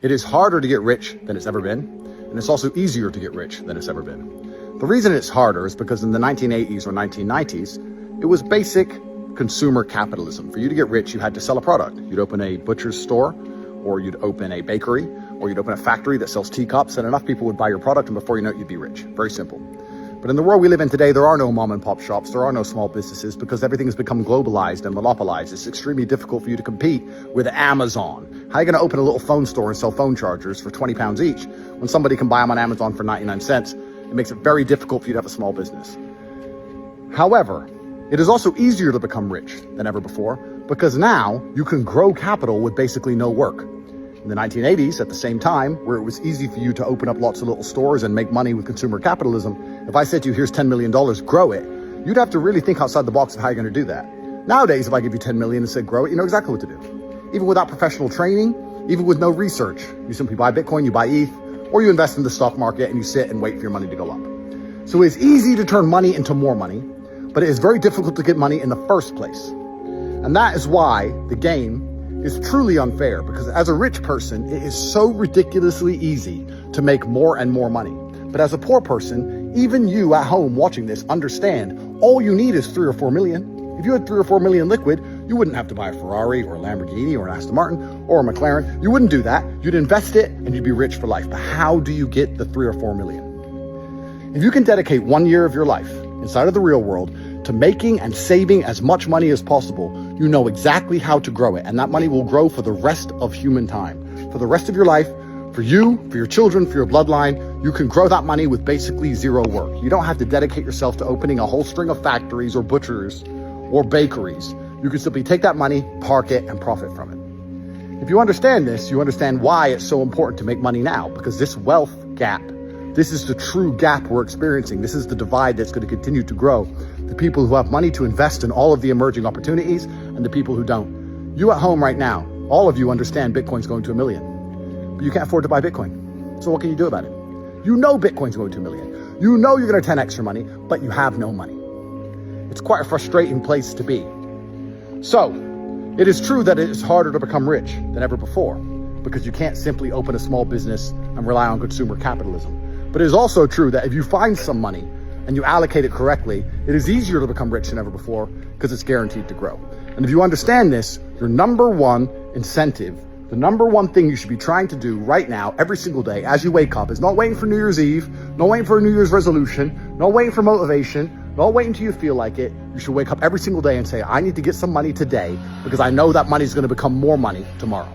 It is harder to get rich than it's ever been, and it's also easier to get rich than it's ever been. The reason it's harder is because in the 1980s or 1990s, it was basic consumer capitalism. For you to get rich, you had to sell a product. You'd open a butcher's store, or you'd open a bakery, or you'd open a factory that sells teacups, and enough people would buy your product, and before you know it, you'd be rich. Very simple. But in the world we live in today, there are no mom and pop shops, there are no small businesses, because everything has become globalized and monopolized. It's extremely difficult for you to compete with Amazon. How are you going to open a little phone store and sell phone chargers for 20 pounds each when somebody can buy them on Amazon for 99 cents? It makes it very difficult for you to have a small business. However, it is also easier to become rich than ever before, because now you can grow capital with basically no work. In the 1980s, at the same time, where it was easy for you to open up lots of little stores and make money with consumer capitalism, if I said to you, here's $10 million, grow it, you'd have to really think outside the box of how you're going to do that. Nowadays, if I give you 10 million and said grow it, you know exactly what to do. Even without professional training, even with no research, you simply buy Bitcoin, you buy ETH, or you invest in the stock market and you sit and wait for your money to go up. So it's easy to turn money into more money, but it is very difficult to get money in the first place. And that is why the game is truly unfair, because as a rich person, it is so ridiculously easy to make more and more money. But as a poor person, even you at home watching this understand all you need is 3 or 4 million. If you had 3 or 4 million liquid, you wouldn't have to buy a Ferrari or a Lamborghini or an Aston Martin or a McLaren. You wouldn't do that. You'd invest it and you'd be rich for life. But how do you get the 3 or 4 million? If you can dedicate 1 year of your life inside of the real world to making and saving as much money as possible, you know exactly how to grow it. And that money will grow for the rest of human time. For the rest of your life, for you, for your children, for your bloodline, you can grow that money with basically zero work. You don't have to dedicate yourself to opening a whole string of factories or butchers or bakeries. You can simply take that money, park it, and profit from it. If you understand this, you understand why it's so important to make money now, because this wealth gap, this is the true gap we're experiencing. This is the divide that's going to continue to grow. The people who have money to invest in all of the emerging opportunities and the people who don't. You at home right now, all of you understand Bitcoin's going to $1 million, but you can't afford to buy Bitcoin. So what can you do about it? You know Bitcoin's going to $1 million. You know you're going to 10x your money, but you have no money. It's quite a frustrating place to be. So it is true that it is harder to become rich than ever before, because you can't simply open a small business and rely on consumer capitalism. But it is also true that if you find some money and you allocate it correctly, it is easier to become rich than ever before, because it's guaranteed to grow. And if you understand this, your number one incentive, the number one thing you should be trying to do right now, every single day as you wake up, is not waiting for New Year's Eve, not waiting for a New Year's resolution, not waiting for motivation, not waiting until you feel like it. You should wake up every single day and say, I need to get some money today, because I know that money is going to become more money tomorrow.